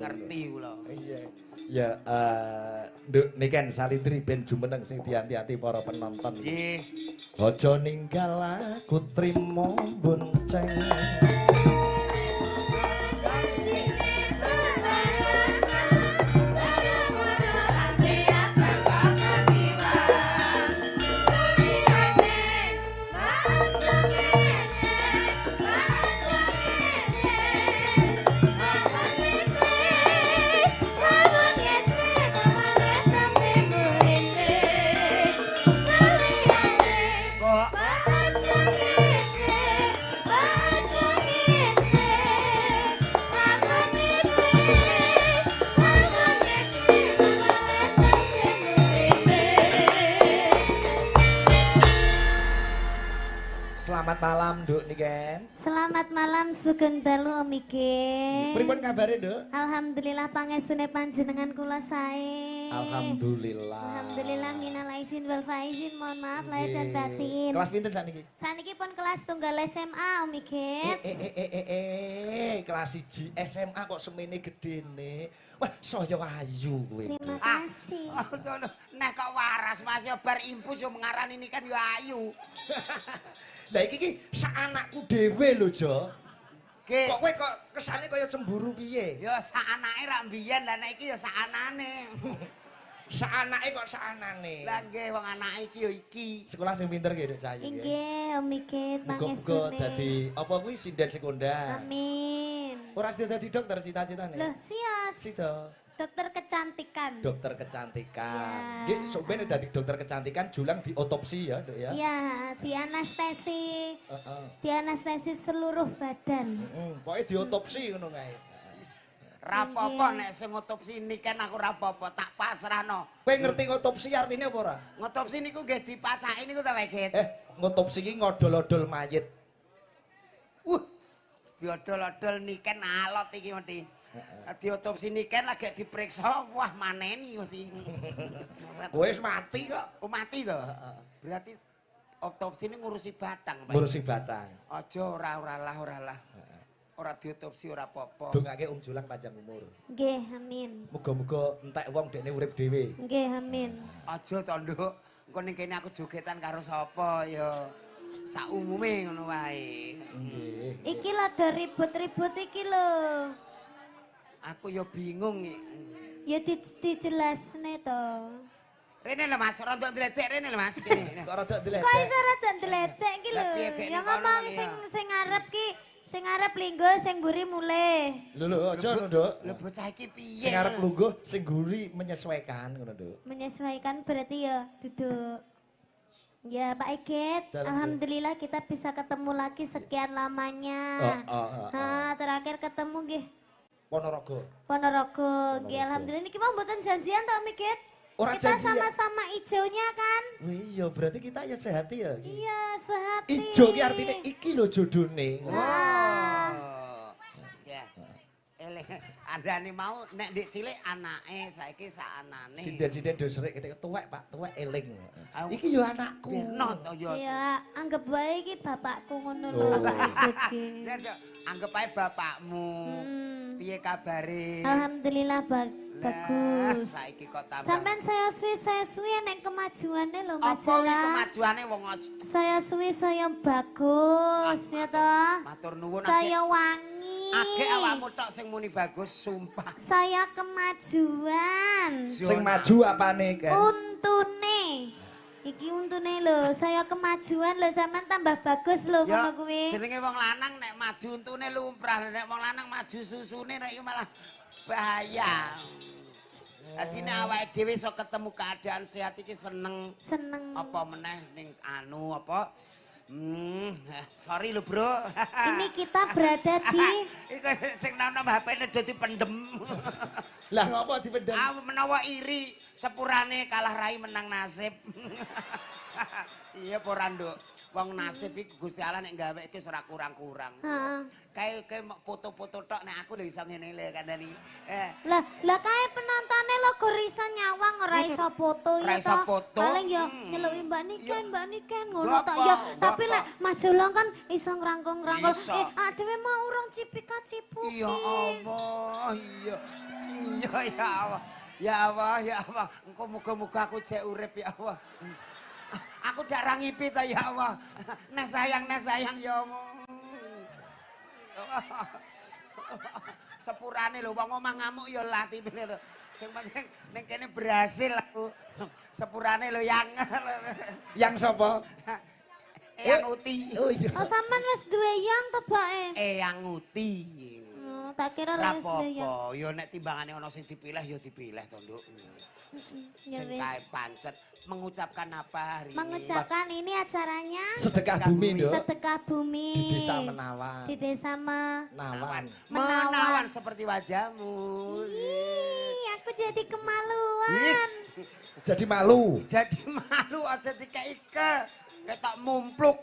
Ngerti kula. Iya. Ya nduk niken salintri ben jumeneng sing dianti-anti para penonton. Nggih. Aja ninggal aku trimo bonceng. Selamat malam, Nduk niken. Selamat malam sugeng dalu Om Ike. Pripun kabare, Nduk? Alhamdulillah pangestune panjenengan kula sae. Alhamdulillah. Alhamdulillah minal aizin wal faizin, mohon maaf lahir dan batin. Kelas pinten sakniki? Saniki pun kelas tunggal SMA Om Ike. Kelas 1 SMA kok semene gedene. Wah, saya ayu kowe. Terima kasih. Nek kok waras Mas ya bar impus yo mengarani ini kan yo ayu. Lah iki sak anakku dhewe lho, Jo. Nggih. Kok kowe kok kesane kaya cemburu piye? Ya sak anake rak mbiyen lah nek iki ya sak anane. Sak anake kok sak anane. Lah nggih wong anake iki yo iki. Sekolah sing pinter nggih, Dek Cahayu. Inggih Om Ike Muga-muga pangestune. dadi apa kuwi sinden sekondar. Amin. Ora sida dadi dokter cita-citane. Loh sias, Sida. dokter kecantikan. Dokter kecantikan. Ya. Nggih, sampeyan dadi dokter kecantikan julang diotopsi ya, Dok ya. Iya, di anestesi. Heeh. Di anestesi seluruh badan. Pokoke diotopsi ngono kae. Rapopo nek sing ngotopsi niken aku rapopo tak pasrahno. Kowe ngerti ngotopsi artine apa ora? Ngotopsi niku nggih dipacaki niku ta Wegit. Ngotopsi iki ngodol-odol mayit. Diodol-odol niken alot iki mesti. Diotopsi niken lagi diperiksa, wah maneni mesti. Kowe wis mati kok. Oh mati to? Berarti otopsi ini ngurusi batang, Pak. Ngurusi batang. Aja ora lah. Ora diotopsi ora apa-apa. Dongake Julang panjang umur. Nggih, amin. Muga-muga entek wong dekne urip dhewe. Nggih, amin. Aja to, Nduk. Engko ning kene aku jogetan karo sapa ya saumume ngono wae. Nggih. Iki lho do ribut-ribut iki lho. Aku ya bingung iki. Ya dijelasne to. Rene lho Mas, ora ndok ndledek rene lho Mas kene. Kok rada diledek. Kok iso rada ndledek iki lho. Lah, piye kene Ya kono ngomong ya? sing ngarep ki, sing ngarep linggo, sing mburi mulih. Lho aja ngono, Nduk. Lho bocah iki piye? Sing arep lungguh, sing guri menyesuaikan ngono, Nduk. Menyesuaikan berarti ya duduk. Ya Pak Eget, Dalam, alhamdulillah kita bisa ketemu lagi sekian lamanya. Terakhir ketemu nggih Ponorogo. Ponorogo. Nggih alhamdulillah niki mau mboten janjian to Miket? Ora Kita janjian. sama-sama ijonya kan? Wih, iya berarti kita ya sehat ya. Iya, sehati. Ijo ki artine iki lho jodone. Nah, Ya. Eleh, andane mau nek ndik cilik anake, saiki sak anane. Sinden-sinden do serik ketek tuwek, Pak, tuwek eling. Aku- Iki yo anakku. Beno to ya. iya, anggap bae iki bapakku ngono lho Oh. Pak Eget ki. Jar, anggap ae bapakmu. Hmm. Piye kabare? Alhamdulillah bagus. Saiki kok tambah. Sampean saya suwi nek kemajuannya lho apa iki majalah. kemajuane wong Saya suwi saya bagus ya toh. matur nuwun Saya wangi. Ake awakmu tok sing muni bagus sumpah. Saya kemajuan. Sing maju apane, Ken? Untune. Iki untune lho, saya kemajuan lho sampean tambah bagus lho Ya, ngono kuwi. jenenge wong lanang nek maju untune lumrah, nek wong lanang maju susune nek iku malah bahaya. Dadi nek awake dhewe iso ketemu keadaan sehat iki seneng Seneng. apa meneh ning anu apa sorry lho bro. Ini kita berada di Iku sing nom HP-ne dadi pendem. Lah ngopo dipendam? Menawa iri sepurane kalah rai menang nasib. Iya apa ora Nduk? Wong nasib iki Gusti Allah nek gawe iki ora kurang-kurang. Heeh. Kae foto-foto tok nek aku lho iso ngene lho kandhani. Lah kae penontonnya lo gak iso nyawang ora iso foto Ora ya iso toh. foto. Paling ya nyeluki Mbak Niken ngono Gak tok apa, ya. gak Tapi apa. lek Mas Julong kan iso ngrangkul-ngrangkul. Iso. Adewe mau urung cipika-cipuki. Iya Allah, iya. Iya ya Allah. Ya Allah, ya Allah. Engko muga-muga aku jek urip ya Allah. Aku dak rangipi ta ya Allah. Nah sayang ya Allah. Sepurane lho wong omah ngamuk ya latine lho. Sing penting ning kene berhasil aku. Sepurane lho yang. Yang sapa? Eyang Uti. Oh iya. Oh sampean wis duwe yang to, Bake? Eyang Uti. Oh, tak kira Ora wis duwe yang. apa-apa, ya nek timbangane ana sing dipilih ya dipilih to, Nduk. Ya Sing wis. kae pancet mengucapkan apa hari Mengucapkan ini acaranya Sedekah bumi, Nduk. sedekah bumi. Di desa Menawan. Di desa Nawan. Menawan seperti wajahmu. Ih, aku jadi kemaluan. Wis, Jadi malu. jadi malu aja dikeike. Ketok mumpluk.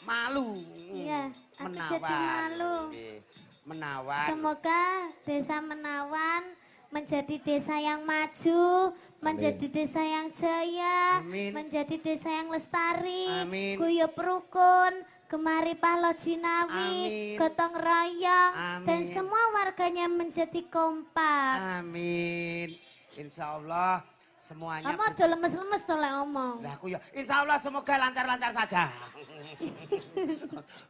Malu. Iya, aku jadi malu. Nggih, Menawan. Semoga desa Menawan menjadi desa yang maju, menjadi desa yang jaya, Amin. menjadi desa yang lestari, Amin. guyub rukun, gemari pahlo jinawi, Amin. gotong royong, dan Amin. semua warganya menjadi kompak. Amin. Insya Allah semuanya. Kamu aja lemes-lemes tuh lek ngomong. Lah aku ya insya Allah semoga lancar-lancar saja.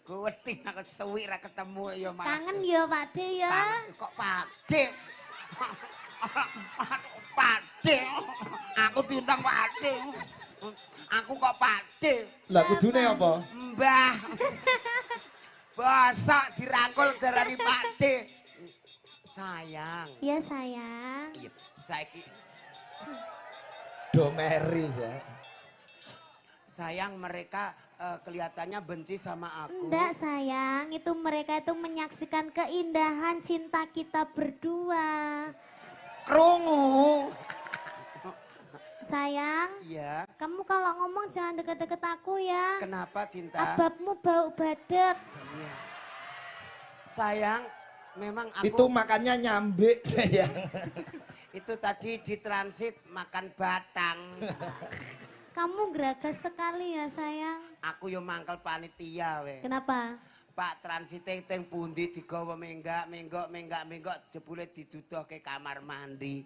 Gue wedi aku suwi ra ketemu ya malah. Kangen ya Pak De ya. Kangen. Kok Pakde? Pakde. Aku diundang Pakde. Aku kok Pakde. Lah kudune apa? Mbah. Bosok dirangkul darani Pakde. Sayang. Ya sayang. Iya, saiki Domeri ya. sayang mereka kelihatannya benci sama aku. Enggak sayang, itu mereka itu menyaksikan keindahan cinta kita berdua. Krungu. Sayang, Iya. kamu kalau ngomong jangan deket-deket aku ya. Kenapa cinta? Ababmu bau badek. Iya. Sayang, memang aku Itu makannya nyambe sayang. itu tadi ditransit makan batang. Kamu geragas sekali ya sayang. Aku yo mangkel panitia we. Kenapa? Pak transite teng pundi digawa menggak jebule diduduhke kamar mandi.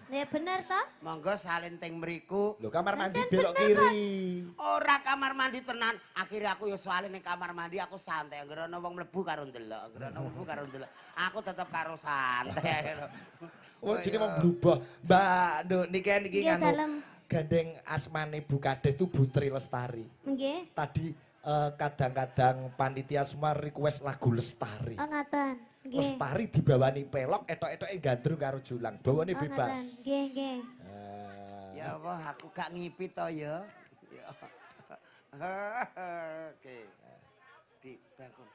Ya bener toh? Monggo salin teng mriku. Loh kamar mandi Pancen belok bener, kiri. Ora kamar mandi tenan. Akhirnya aku yo soalnya ning kamar mandi aku santai. Anggere ana wong mlebu karo ndelok, anggere ana mlebu karo ndelok. Aku tetep karo santai. Oh jadi mau berubah. Mbak Nduk niki Iya, nganu. dalem. Gandeng asmane Bu Kades itu Putri Lestari. Nggih. Tadi kadang-kadang panitia semua request lagu Lestari. Oh ngaten. Nggih. Lestari dibawani pelok, etok-etoke gandrung karo julang. Bawane Oh bebas. ngaten. Nggih, nggih. Ya Allah, aku gak ngipit to ya. Ya. Oke. Dibangun.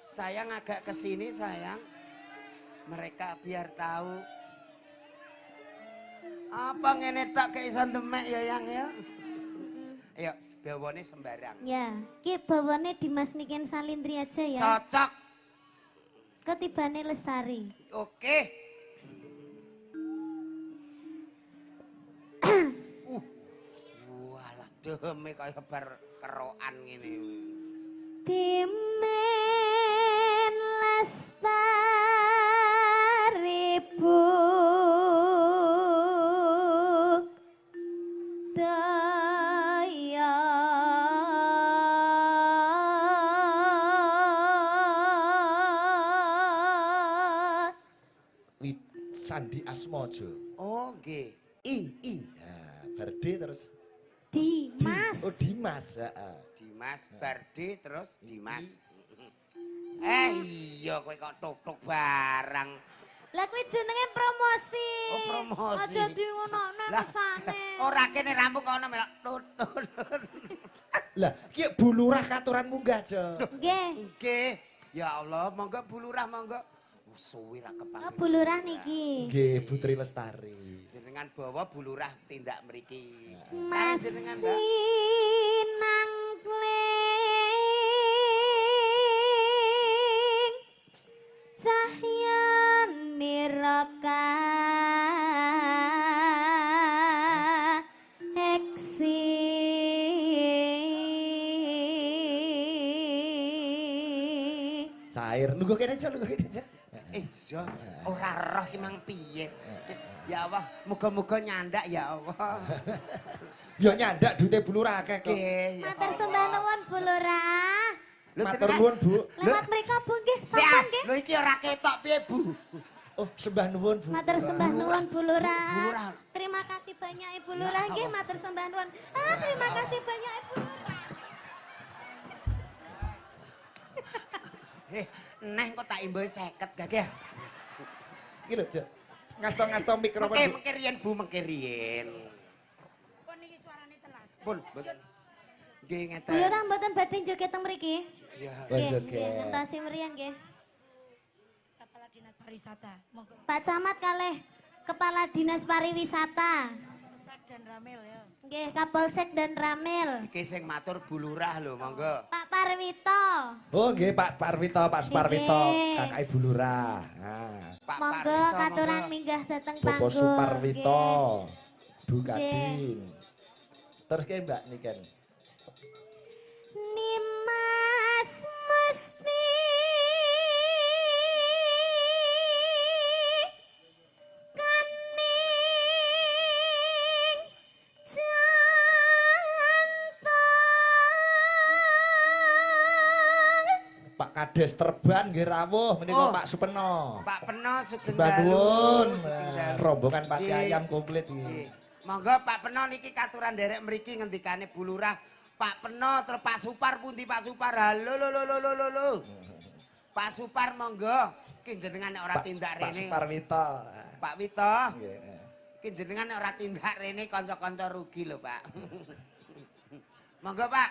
Sayang agak ke sini sayang. Mereka biar tahu. Apa ngene tok keisan demek ya yang ya. Ayo, bawane sembarang. Ya, ki bawane Dimas Niken Salindri aja ya. Cocok. Ketibane Lestari. Oke. Walah deme kaya bar kerokan ngene. Dimen Lestari Bu Daya Sandi Asmojo. Oh, nggih. I. Nah, Barde terus. Dimas. Oh Dimas. Heeh. Dimas Bardi terus Dimas. Iya kowe kok tok-tok barang. Lah kuwi jenenge promosi. Oh, promosi. Aja di ngono-ngono Lah, mesane. ora kene rambut kono melok tut. Lah, ki Bu Lurah katuran munggah, Jo. Nggih. Nggih. Ya Allah, monggo Bu Lurah monggo. Suwi ra Oh, kepanggil. Bu Lurah niki. Nggih, Putri Lestari. Jenengan bawa Bu Lurah tindak mriki. Masih Jenengan, Mbak. nang kling cahya niraka eksi Cair. Nunggu kene aja, nunggu kene aja. Iya, ora roh ki mang piye. Ya Allah, muga-muga nyandak ya Allah. Ya nyandak duite Bu Lurah akeh kok. Nggih. Matur sembah nuwun Bu Lurah. Matur nuwun, Bu. Lewat mriko Bu nggih, Siap. sampun nggih. Lho iki ora ketok piye, Bu? Oh, sembah nuwun, Bu. Matur sembah nuwun Bu Bu Lurah. Lurah. Terima kasih banyak Ibu Lurah nggih, matur sembah nuwun. Ah, terima kasih banyak Ibu Lurah. Neh kok tak imbul 50 gagah. Iki lho, Cak. Ngasto-ngasto mikrofon. Bu. Mengke riyen Bu, mengke riyen. Pun iki suarane telas. Pun, mboten. Nggih Bu ngeten. Lurah mboten badhe joget teng mriki. Ya. Nggih, Lanjut, nggih, Kek. ngentosi mriyen nggih. Kepala Dinas Pariwisata. Monggo Pak Camat kalih Kepala Dinas Pariwisata. Polsek dan Ramil ya. Nggih, Kapolsek dan Ramil. Iki sing matur Bu Lurah lho, monggo. Pak Parwito. Oh, nggih Pak Parwito, Pak Suparwito, Nggih. Kakak Ibu Lurah. Nah, Pak Monggo Parwito, katuran monggo. minggah dateng Bapak panggung. Suparwito, Nggih. Bu Kadin. Terus kayak Mbak Niken. Nimas mesti kaning jantung. Pak Kades Terban nggih rawuh menika Oh. Pak Supeno. Pak Peno Sugeng Sembah Dalu. nuwun. Sugeng Nah, Dalu. rombongan Pati Nggih. Ayam komplit iki. Nggih. Monggo Pak Peno niki katuran derek mriki ngendikane Bu Lurah. Pak Peno terus Pak Supar pundi Pak Supar. Halo lo lo lo lo lo lo. Pak Supar monggo. Ki jenengan nek ora tindak Pak rene. Suparwito. Pak Wito. Nggih. Ki jenengan nek ora tindak rene kanca-kanca rugi lho, Pak. Monggo, Pak.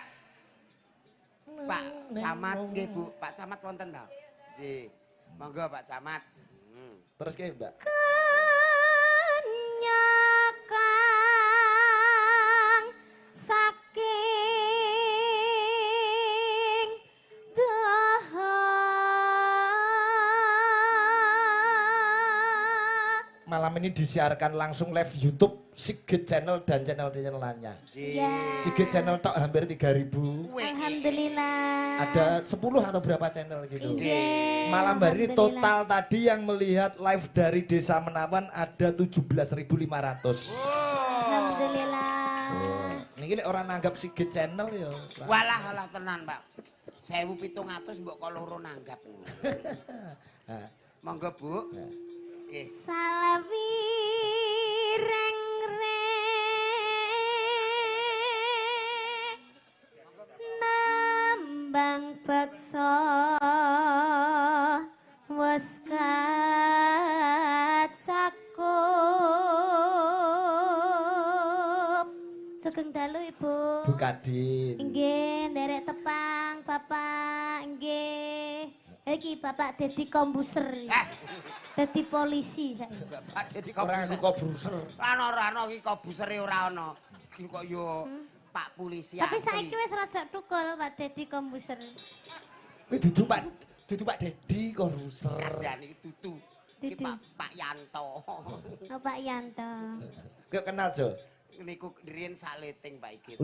Pak Camat nggih, Bu. Pak Camat wonten ta? Nggih. Monggo Pak Camat. Terus kayak Mbak. Kenyakang saking dahat. Malam ini disiarkan langsung live YouTube Sigit Channel dan channel-channel lainnya. Nggih. Ya. Sigit Channel tok hampir 3.000. Alhamdulillah. Ada 10 atau berapa channel gitu. Nggih, Malam hari ini alhamdulillah. total tadi yang melihat live dari Desa Menawan ada 17.500. Alhamdulillah. Niki nek orang nanggap Sigit Channel ya. Walah walah tenan, Pak. 1.700 mbok kok loro nanggap. Nah, Monggo, Bu. nah. Nggih. Salawi reng nambang bakso wes kacakup. Sugeng dalu Ibu. Bu Kadin. Nggih, nderek tepang Bapak, nggih. Iki Bapak Dedi Kombuser. Dadi polisi saya. Bapak Dedi Orang Kobuser. suka bruser. Ora ana iki kobusere ora ana. Iki kok yo Pak polisi. Tapi asli. saiki wis rada tukul Pak Dedi Kombuser. Kuwi dudu Pak Dedi kok bruser. Kandhane iki tutu. Iki Dudu. Pak Yanto. Oh Pak Yanto. Kok kenal Jo? Niku riyen sakleting Pak iki.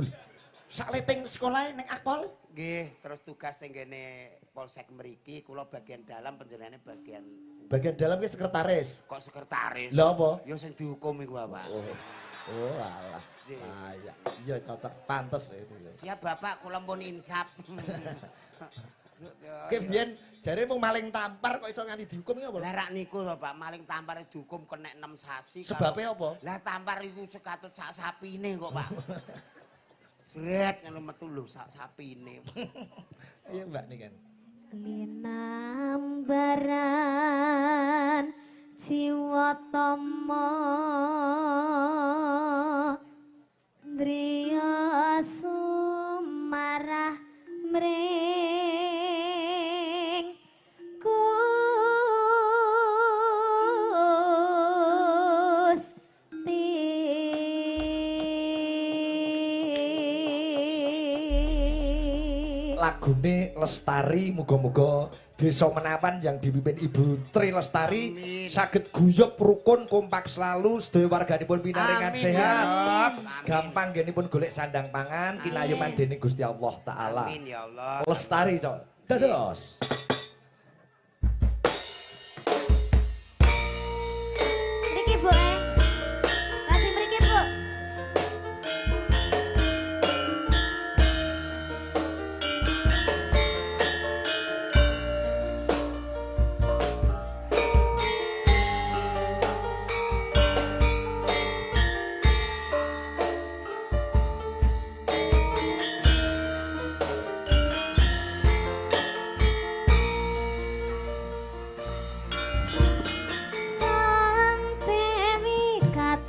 Sak leting sekolah ning Akpol. Nggih, terus tugas tenggene Polsek mriki kula bagian dalam panjenengane bagian Bagian dalam ki sekretaris. kok sekretaris. Lah apa? Ya sing dihukum iku, Pak. Oh alah. Nggih. Ah ya. Iya cocok pantes itu ya. Siap Bapak, kula pun insap. Ki biyen jare mung maling tampar kok iso nganti dihukum iki apa? Lah rak niku lho Pak, maling tampar dihukum kena 6 sasi. Sebabnya apa? Lah tampar iku cekatut sak sapine kok, Pak. Sret ngono metu lho sak sapine. Iya Mbak nih kan. Linambaran jiwa tama driya sumarah mring Gusti. Lagune Lestari muga-muga Desa Menawan yang dipimpin Ibu Tri Lestari Amin. saged guyub rukun kompak selalu sedaya warganipun pinaringan Amin, sehat. ya Rob. Amin. Gampang genipun golek sandang pangan kinayuman dening Gusti Allah taala. Amin ya Allah. Lestari, Cok. Dados.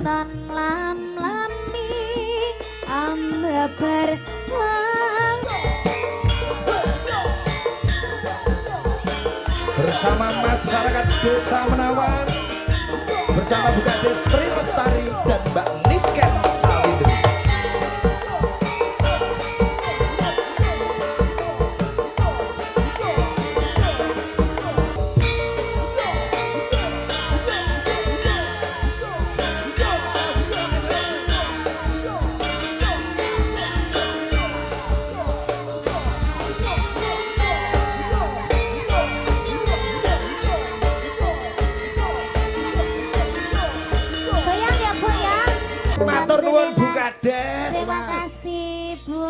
weton lam-lami ambeber lam. Bersama masyarakat Desa Menawan, bersama Bu Kades Tri Lestari dan Mbak Niken Salindri. Goyang ya Bu ya. Matur nuwun Bu Alhamdulillah. Kades. Terima kasih Bu.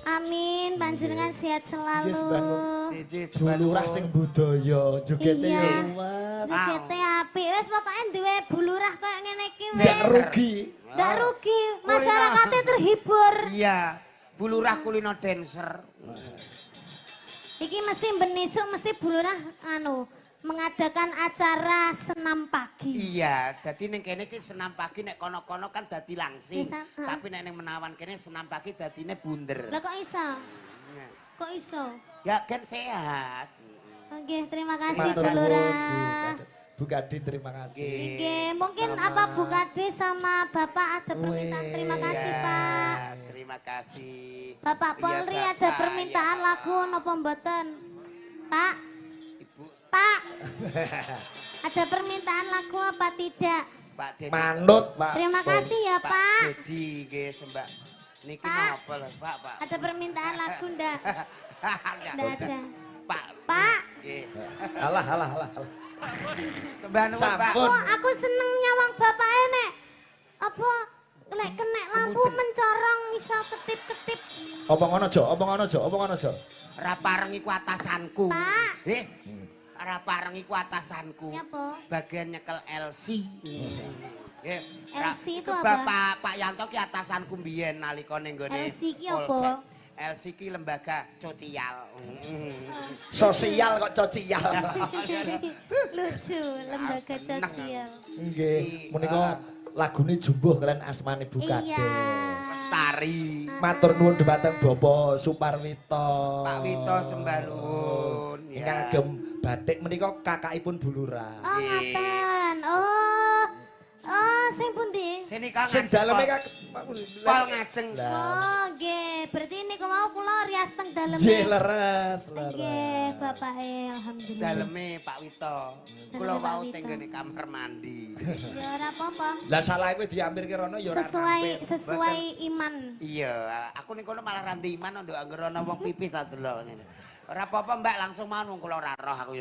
Amin, panjenengan sehat selalu. Yes, Mbak Nur. Cici Bu Lurah sing budaya jogete Iya. yo luwes. Jogete apik wis pokoke duwe Bu Lurah koyo ngene iki Ndak wis. rugi. Ndak rugi, masyarakatnya terhibur. Iya, Bu Lurah kulino dancer. Iki mesti benisuk mesti Bu Lurah mengadakan acara senam pagi. Iya, dadi ning kene iki senam pagi nek kono-kono kan dadi langsing. Bisa, heeh. Tapi nek ning Menawan kene senam pagi dadine bunder. Lah kok iso? Iya. Kok iso? Ya kan sehat. Oke, terima kasih Matur Bu nuwun, Lurah. Bu Kades terima kasih. Oke, mungkin apa Bu Kades sama Bapak ada permintaan? Terima kasih Iya, Pak. Terima kasih. Bapak Iya, Polri Bapak, ada permintaan ya. lagu napa mboten? Pak, Ibu, Pak. Ada permintaan lagu apa tidak? Pak Dedi. Manut, Pak. Terima kasih ya Pak. Dedi nggih sembah. Niki Pak. napa lho, Pak, Pak. Ada permintaan lagu ndak? Ndak ada. Pak. Pak, Nggih. Alah. Sembah nuwun, Pak. Sampun. aku seneng nyawang bapak enek. Apa lek kena lampu mencorong iso ketip-ketip. Omong ngono aja. Ora pareng iku atasanku. Pak. Nggih. Ora pareng iku atasanku. Ya, Po. Bagian nyekel LC. Nggih. LC itu apa? Bapak Pak Yanto ki atasanku mbiyen nalika ning gone. LC ki apa? Polsek. LC ki lembaga sosial. Sosial kok cocial. Lucu, lembaga Seneng. sosial. Nggih, menika lagune jumbuh kalian asmane Bu Kades. Iya. Lestari. Matur nuwun dhumateng Bapak Suparwito. Pak Wito sembah nuwun. Ingkang agem batik menika kakakipun Bu Lurah. Oh, ngaten. Oh, sing pundi? Sini Kang. Sing daleme Kak Pol ngajeng. Oh, nggih. Berarti niku mau kula rias teng daleme. Nggih leres. Nggih, Bapak alhamdulillah. Daleme Pak Wito. Kula Pak mau Wito. tenggene kamar mandi. Ya ora apa-apa. Lah salah kowe diampirke rono ya ora Sesuai iman. Iya, aku ning kono malah ranti iman nduk anggere ana wong pipis tak delok ngene. Ora apa-apa Mbak, langsung mau wong kula ora roh aku.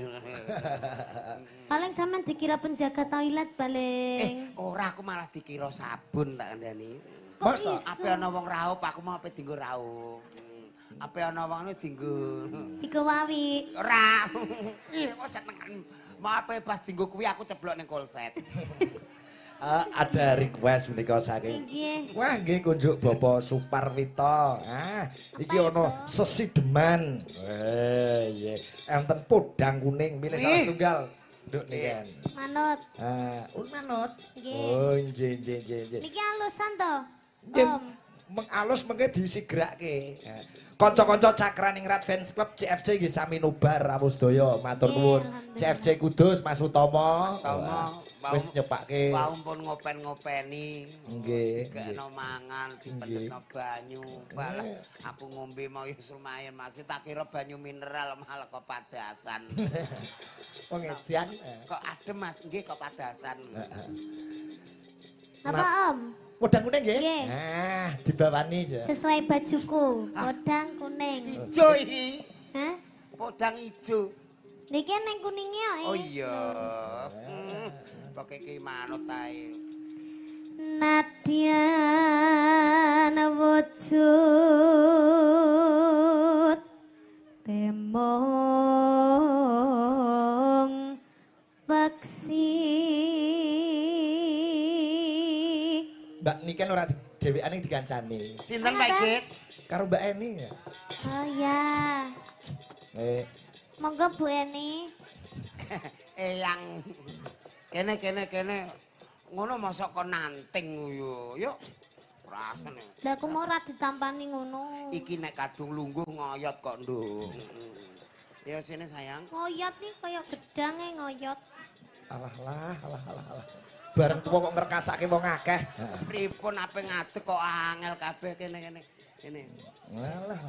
Paling sampean dikira penjaga toilet paling. Ora aku malah dikira sabun tak kandhani. Kok Masa? iso? Ape ana wong raup aku mau ape dienggo raup. Ape ana wong dienggo Dikewawi. ora. Ih, kok senengan. Mau ape pas dienggo kuwi aku ceblok ning kolset. Ada request menika saking. Nggih. Wah, nggih kunjuk Bapak Suparwito. Iki ono sesideman. Iya. Enten podang kuning milih salah Ih. tunggal. Nduk niken. Manut. Manut. Nggih. Oh, nggih. Niki alusan to? Nggih, Om. mengalus mengke disigrake. Kanca-kanca Cakraningrat Fans Club CFC nggih sami nobar rawuh sedaya. Matur Nggih, nuwun. alhamdulillah. CFC Kudus Mas Utomo. Utomo, Wis nyepake. Wau pun ngopen-ngopeni. Nggih, Dikekno mangan, dipendhetno banyu. Balah aku ngombe mau ya lumayan masih tak kira banyu mineral malah kok padasan. Pengedian. Kok adem Mas, nggih kok padasan. Apa Om? Podang kuning nggih? Nggih. Dibawani aja. Sesuai bajuku, podang kuning. Ijo iki. Hah? Podang ijo. Niki neng kuningnya Oh iya. Pakai ki manut ae. Nadyan wujud temong peksi. Mbak Niken ora dhewekane dikancani. Sinten Pak Git? Karo Mbak Eni ya. Oh ya, monggo Bu Eni. Yang kene ngono mosok kon nanting yo. Yo. Rasane. Lah aku mau ora ditampani ngono. Iki nek kadung lungguh ngoyot kok, Nduk. Ya sini sayang. Ngoyot nih kaya gedange ngoyot. Alah. Bareng tuwa kok ngrekasake wong akeh. Pripun ape ngadeg kok angel kabeh kene. Alah.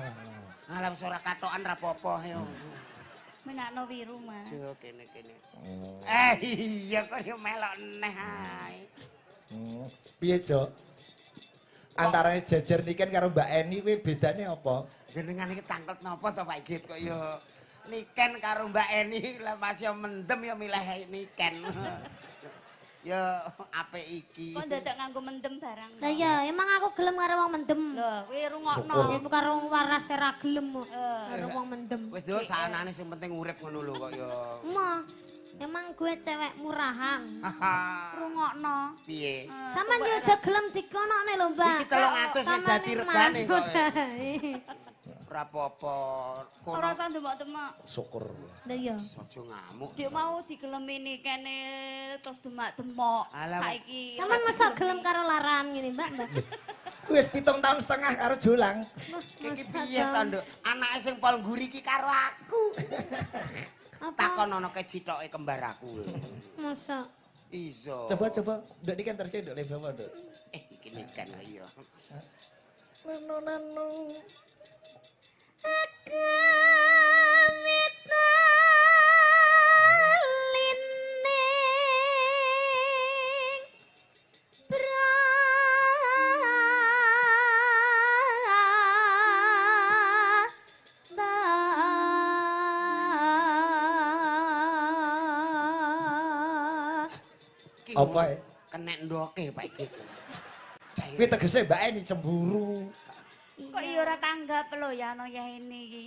Alah wis ora katokan ra apa-apa yo. Menakno wiru, Mas. Jo kene. Iya kok yo melok neh ae. Piye, Jo? Antarane Jejer Niken karo Mbak Eni kuwi bedane apa? Jenengan iki tanglet napa to Pak Igit kok yo Niken karo Mbak Eni lah Mas yo mendem yo milih Niken. Yo apik iki. Kok dadak nganggo mendem barang. Lah iya, emang aku gelem karo wong mendem. Lho, kuwi rungokno. Syukur. Iku karo wong waras ora gelem kok. Karo wong mendem. Wis yo saanane sing penting urip ngono lho kok yo. Emang gue cewek murahan. Rungokno. Piye? Sampeyan yo aja gelem dikonokne lho, Mbak. Iki 300 wis dadi regane kok. Ora apa-apa. Ora usah demak-demak. Syukur. Lah iya. Aja ngamuk. Dik mau digelemi kene terus demak-demak. Alah, Saiki Sampeyan masa gelem karo laran ngene, Mbak? Wis 7 tahun setengah karo Jolang. Iki piye to, Nduk? Anake sing pol ngguri iki karo aku. Takon ana kecitoke kembar aku. Masa Iso. Coba. Nduk Niken terus nduk level apa, Nduk? Iki Niken iya. Nano. Apa ya? Kenek ndoke Pak Igit. Kuwi tegese Mbak Eni cemburu. kok iya ora tanggap lho ya ana ya ini iki.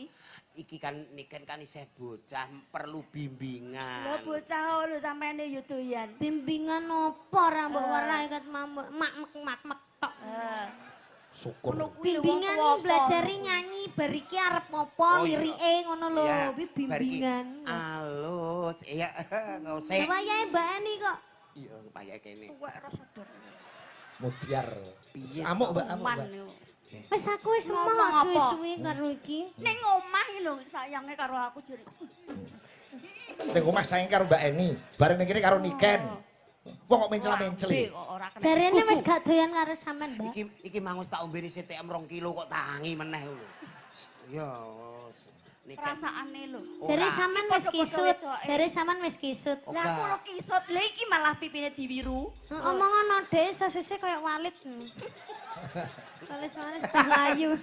Iki kan Niken kan isih bocah perlu bimbingan. Lho bocah lho sampeyan yo doyan. bimbingan opo ra mbok warai ket mak tok. Syukur. Ngono kuwi lho wong Bimbingan tuwa. belajari nyanyi bariki arep apa Oh, iya. lirike ngono lho, Iya, kuwi bariki bimbingan. Alus, iya ngose. Lah wayahe Mbak Eni kok. Iya, payah kene. Tuwek ra sadar. Mudyar. Piye? Amuk, Mbak, amuk, Man Mbak. yo. Wis aku wis Ngomong mau apa? suwi-suwi karo iki. Ning omah iki lho sayange karo aku jare. Ning omah saing karo Mbak Eni, bareng ning kene karo Niken. Wong kok mencel-mencel. Lambe kok ora kena. Jarene wis gak doyan karo sampean, Mbak. Iki mang wis tak ombeni CTM 2 kilo kok tangi meneh lho. Ya, Niken. Perasaane lho. Jare Ora. sampean wis Padha-padha kisut, wedoke. jare sampean wis kisut. Oh, Lah aku gak. lo kisut, lha iki malah pipine diwiru. Ngomong ngono dhek sosise kaya walit. Walis-walis layu.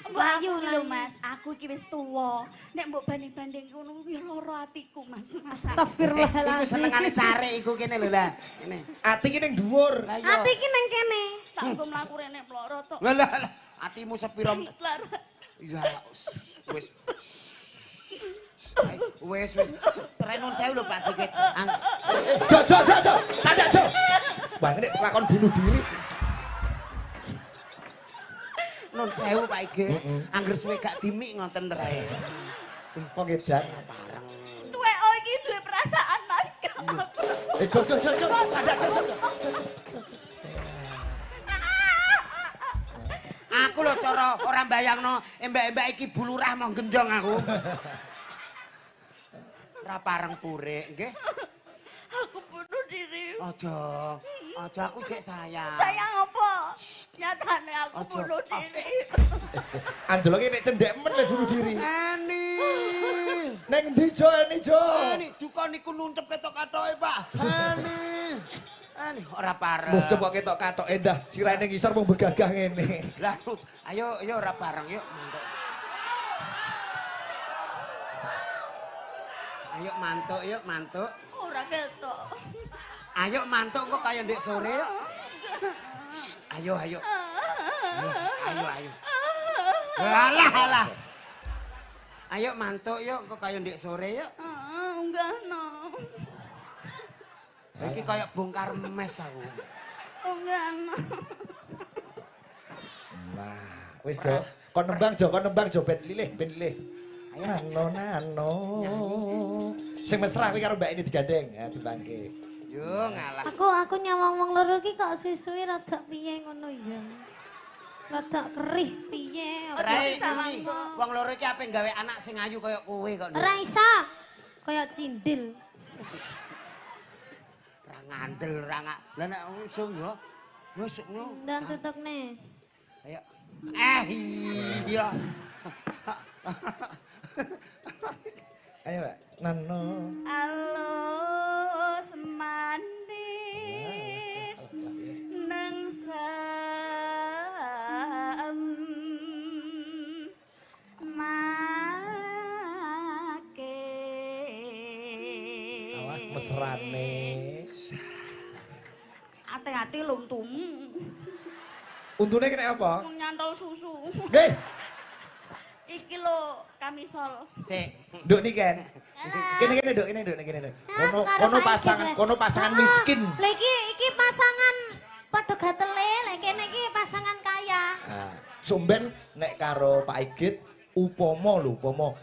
Layu Lho layu. Mas, aku iki wis tuwa. Nek mbok banding-banding ngono kuwi lara atiku Mas. Iku Astagfirullahaladzim. senengane care iku kene lho lah. Kene. Ati ki ning dhuwur. Lah iya. Ati ki nang kene. Tak nggo mlaku rene ploro tok. Lah atimu sepiro? Lara. Ya wis. Wis. Renun sewu lho Pak Sigit. Jo. Candak, Jo. Bang nek lakon bunuh diri. Nun sewu Pak Igit. Angger suwe gak dimik ngoten terae. Kok edan. Bareng. Tuwek iki duwe perasaan Mas. Jo. Candak, Jo. Aku lho cara ora mbayangno embak-embak iki bulurah mau genjong aku. Ora pareng purik, nggih. Aku bunuh diri. Aja aku sik sayang. Sayang apa? Nyatane aku Ojo. bunuh diri. Anjlok ki nek cendhek men nek bunuh diri. Ani. Ning ndi Jo, Eni Jo? Ani dukon niku nuncep ketok-katoke, Pak. Ani ora pareng. Mucep kok ketok katok endah, sirane ngisor mung begagah ngene. Lah, ayo ora pareng yuk, mantuk. Ayo mantuk. Ora ketok. Ayo mantuk kok kaya ndek sore yuk. Ayo. Ayo. Alah. Ayo mantuk yuk kok kaya ndek sore yuk. Enggak no. Iki kaya bongkar mes aku. Enggak no. Nah, wis Jo. Kon nembang Jo ben lilih. Ayo nano. Sing mesra kuwi karo Mbak ini digandeng, ya dibangke. Yo ngalah. Aku nyawang wong loro iki kok suwi-suwi rada piye ngono ya. Rada kerih piye. Rai iki wong loro iki ape gawe anak sing ayu kaya kowe kok. Ora iso. Kaya cindil. Ra ngandel ra ngak. Lah nek usung yo. Wis ngono. Dan tutukne. Ayo. Iya. Ayo, Mbak. Nano. Alo semandis nang sam make Awak mesrane. ati-ati luntum Untune kena apa? nyantol susu Nggih. iki lho kamisol Sik. Nduk niki kan. Kene Nduk, kene Nduk. Kono pasangan miskin. Lah iki pasangan padha gatele, lek kene iki pasangan kaya. Nah, sumben nek karo Pak Igit upama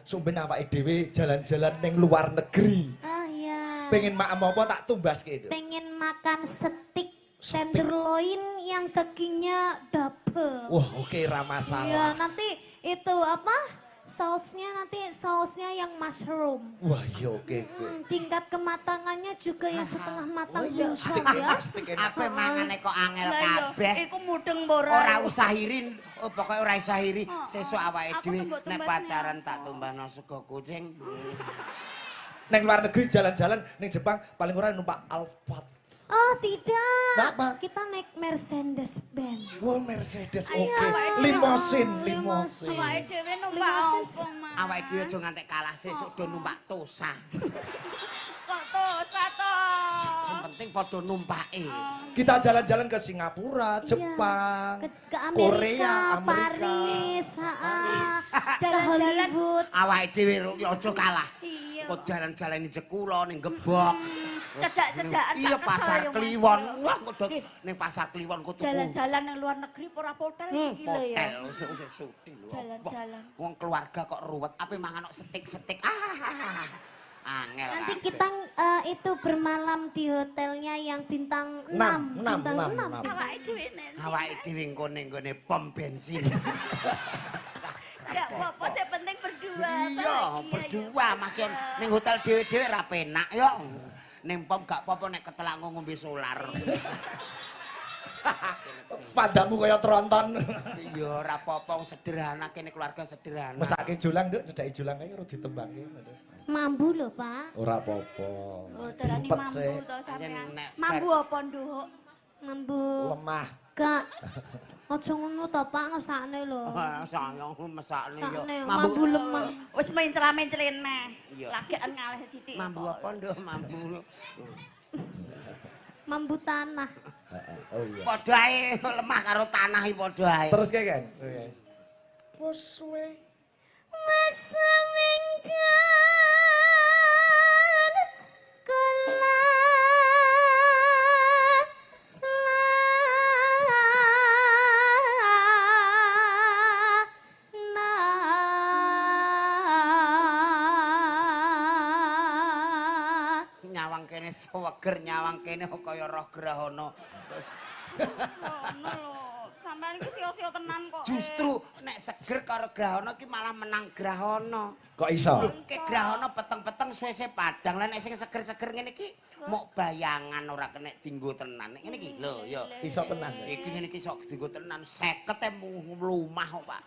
sumben awake dhewe jalan-jalan ning luar negeri. Ah iya. Pengen maem apa tak tumbaske itu. Pengen makan steak tenderloin yang dagingnya double. Wah, oke ra Iya, masalah. nanti itu apa? Sausnya yang mushroom. Wah, iya oke. Tingkat kematangannya juga yang setengah matang busuk ya. Ape mangane kok angel lah iya kabeh. iku mudeng ora Ora usah iri, pokoke ora usah iri. Sesuk awake aku dhewe tembok nek tumbasnya. pacaran tak tumbano sego kucing. Neng luar negeri jalan-jalan ning Jepang paling ora numpak Alphard. Oh tidak. Apa? Kita naik Mercedes Benz. Wah, Mercedes oke. Ayo, awake dhewe. Limosin. awake dhewe numpak Limosin. opo Mas Awake dhewe aja ngantek kalah sesuk do numpak Tosa. kok tosa to Yang penting padha numpake. Kita jalan-jalan ke Singapura, Jepang, Ke Korea, Amerika, Paris, ke Jalan-jalan. Hollywood. Awake dhewe aja kalah. iya Kok jalan-jalan ning Jekulo ning Gebok. cedak-cedakan Iya tak kesel pasar ya, Mas. Kliwon. Wah kok do Nggih. ning pasar Kliwon kok tuku. jalan-jalan yang luar negeri ora hotel siki lho ya Hotel wis suti lho. Jalan-jalan. Wong keluarga kok ruwet, ape mangan kok setik-setik. Angel. Nanti kabeh. kita itu bermalam di hotelnya yang bintang 6. Enam, Bintang enam. 6. awake dhewe nek awake dhewe engko ning nggone pom bensin. gak apa-apa sing penting berdua Iya, berdua masih ning hotel dhewe-dhewe ra penak yo. Ning pom gak apa-apa nek ketelak ngombe solar. Padamu kaya tronton. Iya ora apa-apa sederhana kene keluarga sederhana. Mesake julang, Nduk, cedhaki julang kae ora ditembangke. Mambu lho, Pak. Ora apa-apa. oh darani Dimpet mambu sih. to sampean Nek mambu apa nduk Mambu. Lemah. Gak. Aja ngono to, Pak, ngesakne lho. Sayang mesakne yo. Sakne mambu lemah. wis mencela-mencelin meh Iya. lagian ngalih sithik Mambu apa nduk mambu. Mambu tanah. Oh iya. Padha ae lemah karo tanah iki padha ae. Terus kayak kan? Wes suwe. Masa minggan kula Nyawang kene seweger nyawang kene kaya roh grahana. Terus ngono lho sampean iki sia-sia tenan kok justru nek seger karo grahana iki malah menang grahana. Kok iso? Ki grahana peteng-peteng suwe-suwe padang. Lah nek sing seger-seger ngene iki mok bayangan ora kena dienggo tenan. Nek ngene iki lho ya. Iso tenan. Iki ngene iki iso dienggo tenan 50 mlumah kok, Pak.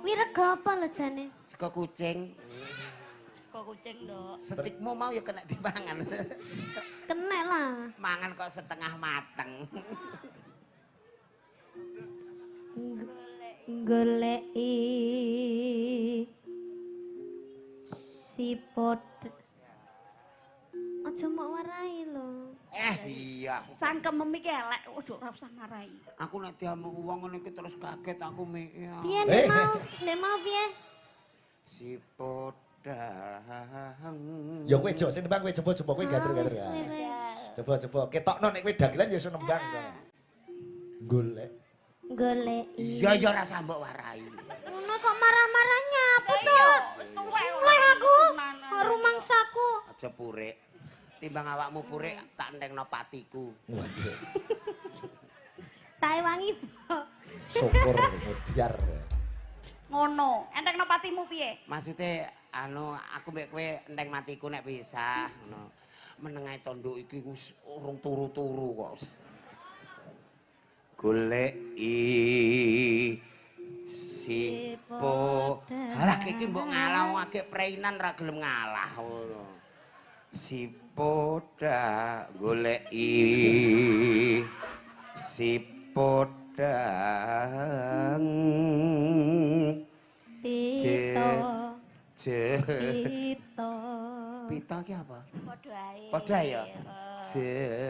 wirega apa lho jane? Sego kucing. kok kucing nduk Setikmu mau ya kena dipangan. Kenek lah. Mangan kok setengah mateng. Goleki sipot. Aja mok warai lho. Iya. sangkem iki elek ojo ora usah ngarai Aku nek diamu wong ngene iki terus kaget aku mikir. Piye nek mau piye? Si podang. Ya kowe jo sing nembang kowe coba kowe gater-gater. Wis, wis. Coba ketokno nek kowe dagelan ya iso nembang. Golek. Goleki. Iya ya ora sambok warai. Ngono kok marah-marahnya apa Iya, tuh? wis tuwek Suwe aku. Rumangsaku. aja purik. Timbang awakmu purik tak entengno patiku. Waduh. Tak wangi. Syukur mutiar. Ngono, entekno patimu piye? Maksude aku mbek kowe enteng matiku nek bisa ngono. Menengae tanduk iki wis urung turu-turu kok. Goleki sipo. Halah iki mbok ngalah agek preinan ra gelem ngalah ngono. Sipoda goleki sipodang Pito. Pito. Pito. Pito ki apa? Padha ae. Padha ya.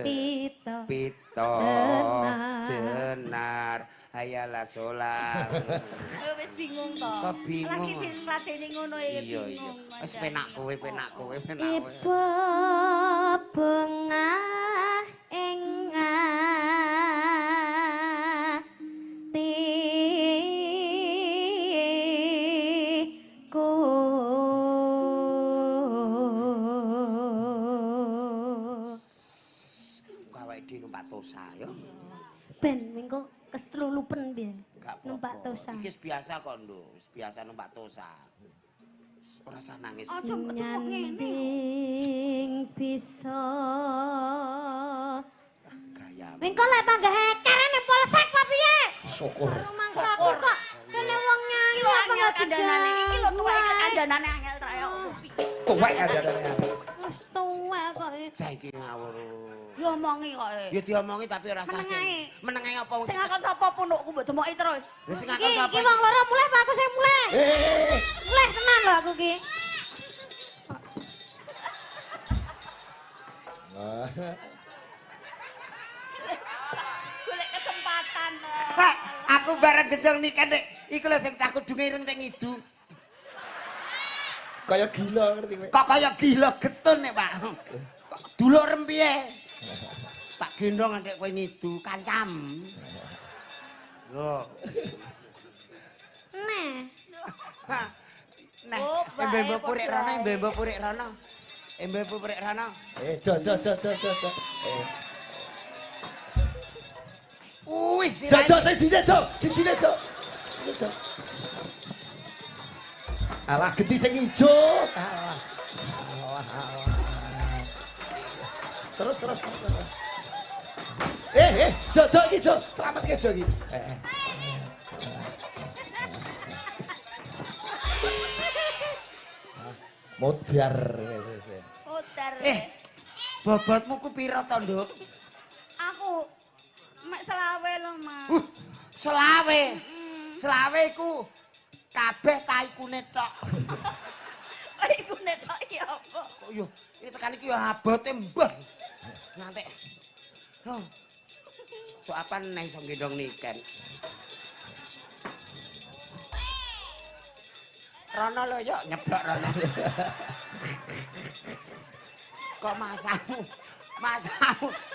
Pito. Pito. Jenar. Jenar. Hayalah solar. Wis bingung to. Kok bingung? Lagi diladeni ngono ya Iya. bingung. Wis penak kowe. Ibu bunga ing atiku Awake dhewe numpak tosa ya. ben mingko keslulupen piye Gak apa-apa. numpak tosa. Iki wis biasa kok, Nduk. Wis biasa numpak tosa. Ora usah nangis. Aja ketemu ngene. Nyanding bisa Gaya. mingko lek panggah karene polsek apa piye? Syukur. Karo mangsaku kok kene wong nyanyi apa Angel gak kandhanane iki lho tuwek digawe? kandhanane angel ta ya piye. Tuwek ada. Wis tuwek kok. Saiki ngawur. Diomongi kok. Ya diomongi tapi ora sah. Menengae. Menengae apa wong? Sing akon sapa pundukku mbok demoki terus. Lah sing Iki akon sapa? iki wong loro mulai apa aku sing mulai? Mulai tenan lho aku ki. Golek kesempatan. Pak, aku bareng gedong nikah Nek. Iku lho sing cah kudunge ireng teng idu. Kayak gila ngerti kowe. Kok kaya gila getun nek, Pak. Dulur rempiye? Tak gendong adek kowe nidu kancam. Lho. Nah, Nah, Oh, bae, mbok purik rono, bae. mbok purik rono. Mbok purik rono. Jo. Wis. Jo, sing sini Jo. Alah genti sing ijo. Alah. Terus. Jo iki Jo. Selamat ke Jo iki. Modiar. Puter. Bobotmu ku pira to, Nduk? Aku mek selawe lho, Mas. Selawe. Selawe iku kabeh taikune tok. Iku netok ya apa? Kok yo iki tekan iki yo abote mbah. Ngantek. Oh. Sok apa neh iso gendong niken. Rono lho yo nyeblok rono. Kok masamu?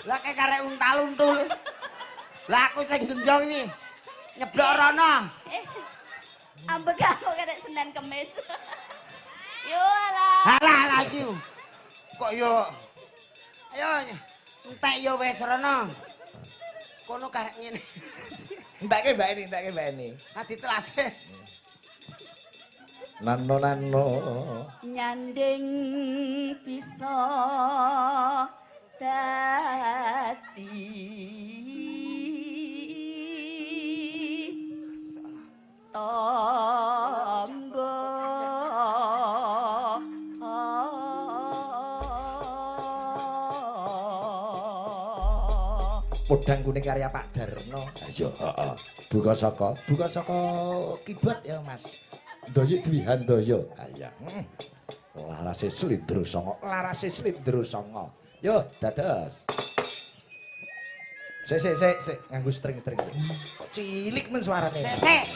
Lah kayak karek untal-untul. Lah aku sing genjong iki. Nyeblok rono. Ambek aku kadek Senin Kemis. Yo alah. Halah lagi. Kok yo. Ayo entek yo wis rono. Kono karek ngene. Entake Mbak ini. Ah ditelase. Nano. Nyanding bisa dadi tangga Podang kuning karya Pak Darno. Ayo, heeh. Buka saka kibot ya, Mas. Ndoyo Dwihandaya. Ayo. Larase Slindro Sanga. Yo, dados. Sik, nganggo string. Kok cilik men suarane. Sik.